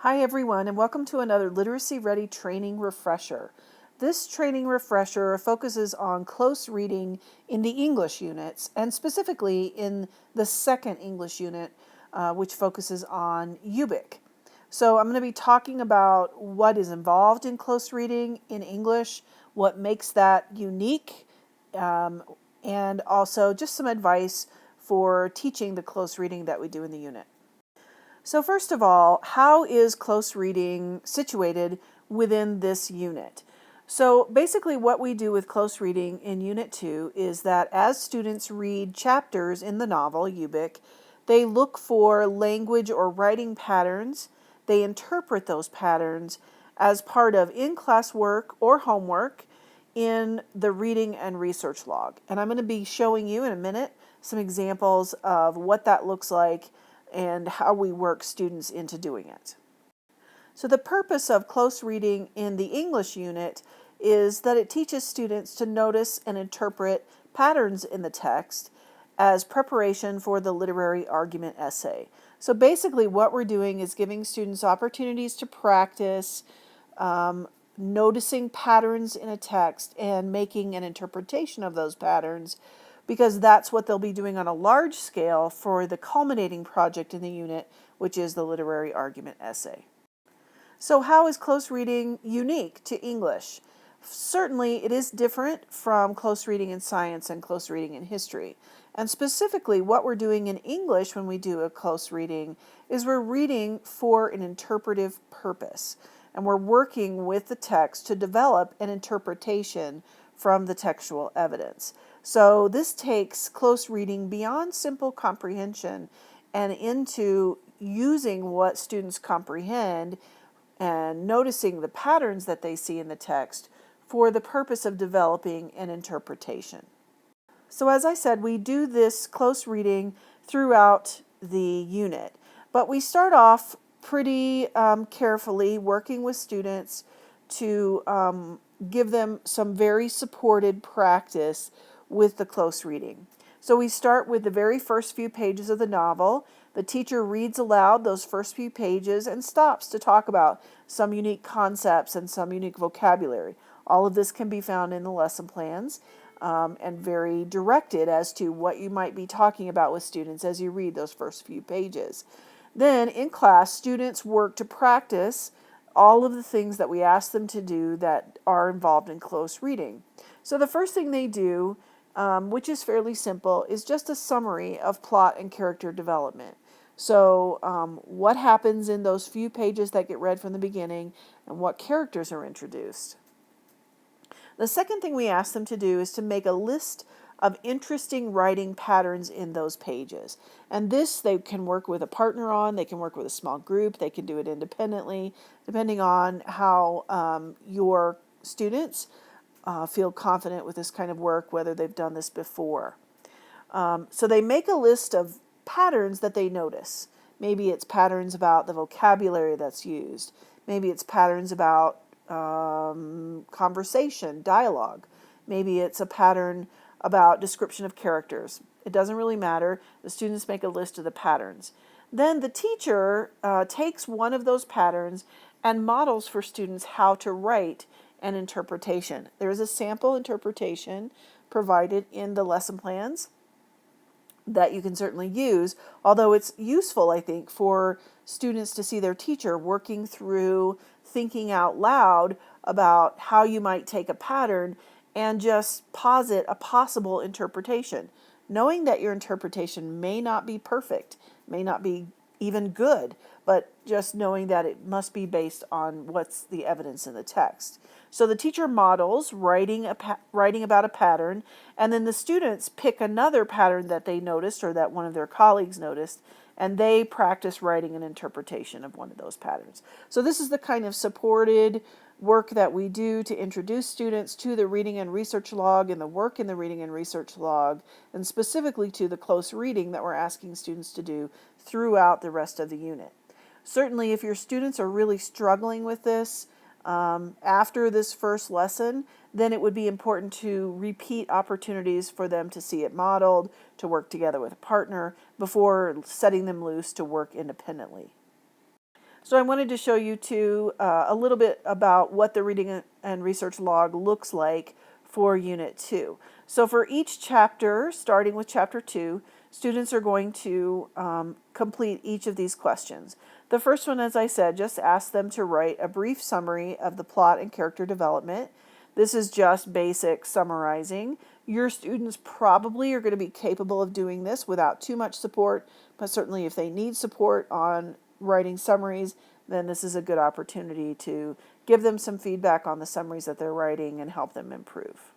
Hi everyone, and welcome to another Literacy Ready training refresher. This training refresher focuses on close reading in the English units, and specifically in the second English unit, which focuses on UBIC. So I'm going to be talking about what is involved in close reading in English, what makes that unique, and also just some advice for teaching the close reading that we do in the unit. So first of all, how is close reading situated within this unit? So basically what we do with close reading in Unit 2 is that as students read chapters in the novel, UBIC, they look for language or writing patterns. They interpret those patterns as part of in-class work or homework in the reading and research log. And I'm going to be showing you in a minute some examples of what that looks like and how we work students into doing it. So the purpose of close reading in the English unit is that it teaches students to notice and interpret patterns in the text as preparation for the literary argument essay. So basically what we're doing is giving students opportunities to practice noticing patterns in a text and making an interpretation of those patterns, because that's what they'll be doing on a large scale for the culminating project in the unit, which is the literary argument essay. So how is close reading unique to English? Certainly it is different from close reading in science and close reading in history. And specifically what we're doing in English when we do a close reading is we're reading for an interpretive purpose. And we're working with the text to develop an interpretation from the textual evidence. So this takes close reading beyond simple comprehension and into using what students comprehend and noticing the patterns that they see in the text for the purpose of developing an interpretation. So as I said, we do this close reading throughout the unit, but we start off pretty carefully working with students to give them some very supported practice with the close reading. So we start with the very first few pages of the novel. The teacher reads aloud those first few pages and stops to talk about some unique concepts and some unique vocabulary. All of this can be found in the lesson plans and very directed as to what you might be talking about with students as you read those first few pages. Then in class, students work to practice all of the things that we ask them to do that are involved in close reading. So the first thing they do, which is fairly simple, is just a summary of plot and character development. So what happens in those few pages that get read from the beginning and what characters are introduced. The second thing we ask them to do is to make a list of interesting writing patterns in those pages. And this they can work with a partner on, they can work with a small group, they can do it independently, depending on how your students feel confident with this kind of work, whether they've done this before. So they make a list of patterns that they notice. Maybe it's patterns about the vocabulary that's used. Maybe it's patterns about conversation, dialogue. Maybe it's a pattern about description of characters. It doesn't really matter. The students make a list of the patterns. Then the teacher takes one of those patterns and models for students how to write an interpretation. There is a sample interpretation provided in the lesson plans that you can certainly use, although it's useful, I think, for students to see their teacher working through thinking out loud about how you might take a pattern and just posit a possible interpretation, knowing that your interpretation may not be perfect, may not be even good, but just knowing that it must be based on what's the evidence in the text. So the teacher models writing about a pattern, and then the students pick another pattern that they noticed or that one of their colleagues noticed, and they practice writing an interpretation of one of those patterns. So this is the kind of supported work that we do to introduce students to the reading and research log and the work in the reading and research log, and specifically to the close reading that we're asking students to do throughout the rest of the unit. Certainly, if your students are really struggling with this after this first lesson, then it would be important to repeat opportunities for them to see it modeled, to work together with a partner before setting them loose to work independently. So I wanted to show you too a little bit about what the reading and research log looks like for Unit 2. So for each chapter, starting with Chapter 2, students are going to complete each of these questions. The first one, as I said, just ask them to write a brief summary of the plot and character development. This is just basic summarizing. Your students probably are going to be capable of doing this without too much support, but certainly if they need support on writing summaries, then this is a good opportunity to give them some feedback on the summaries that they're writing and help them improve.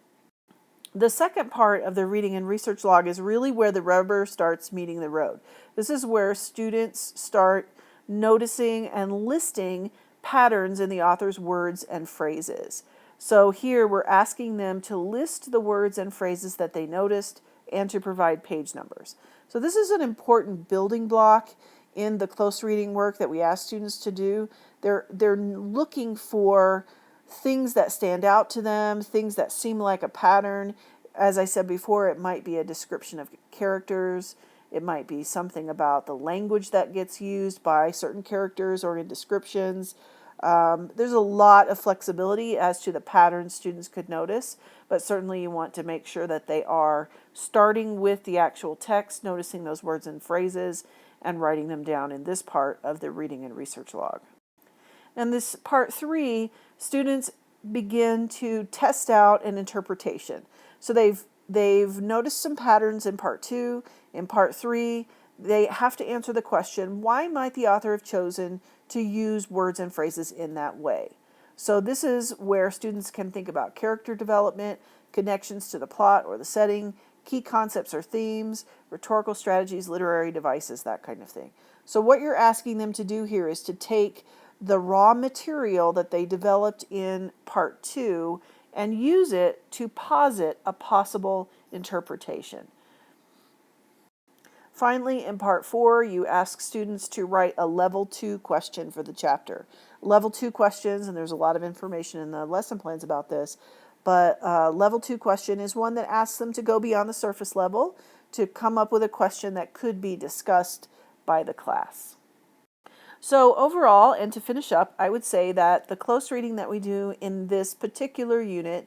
The second part of the reading and research log is really where the rubber starts meeting the road. This is where students start noticing and listing patterns in the author's words and phrases. So here we're asking them to list the words and phrases that they noticed and to provide page numbers. So this is an important building block in the close reading work that we ask students to do. They're looking for things that stand out to them, things that seem like a pattern. As I said before, it might be a description of characters. It might be something about the language that gets used by certain characters or in descriptions. There's a lot of flexibility as to the patterns students could notice, but certainly you want to make sure that they are starting with the actual text, noticing those words and phrases, and writing them down in this part of the reading and research log. And this part 3, students begin to test out an interpretation. So they've noticed some patterns in part 2. In part 3, they have to answer the question, why might the author have chosen to use words and phrases in that way? So this is where students can think about character development, connections to the plot or the setting, key concepts or themes, rhetorical strategies, literary devices, that kind of thing. So what you're asking them to do here is to take the raw material that they developed in part 2 and use it to posit a possible interpretation. Finally, in part 4, you ask students to write a level 2 question for the chapter. Level 2 questions, and there's a lot of information in the lesson plans about this, but level 2 question is one that asks them to go beyond the surface level to come up with a question that could be discussed by the class. So overall, and to finish up, I would say that the close reading that we do in this particular unit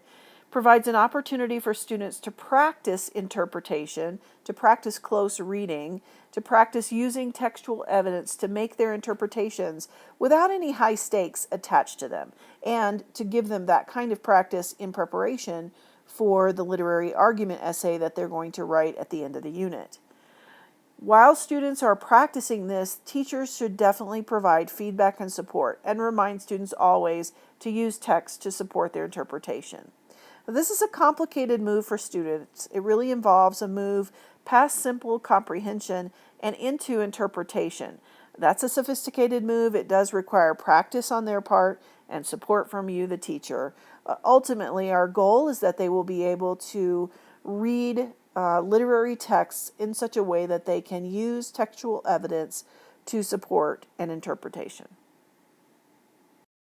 provides an opportunity for students to practice interpretation, to practice close reading, to practice using textual evidence to make their interpretations without any high stakes attached to them, and to give them that kind of practice in preparation for the literary argument essay that they're going to write at the end of the unit. While students are practicing this, teachers should definitely provide feedback and support and remind students always to use text to support their interpretation. This is a complicated move for students. It really involves a move past simple comprehension and into interpretation. That's a sophisticated move. It does require practice on their part and support from you, the teacher. Ultimately, our goal is that they will be able to read literary texts in such a way that they can use textual evidence to support an interpretation.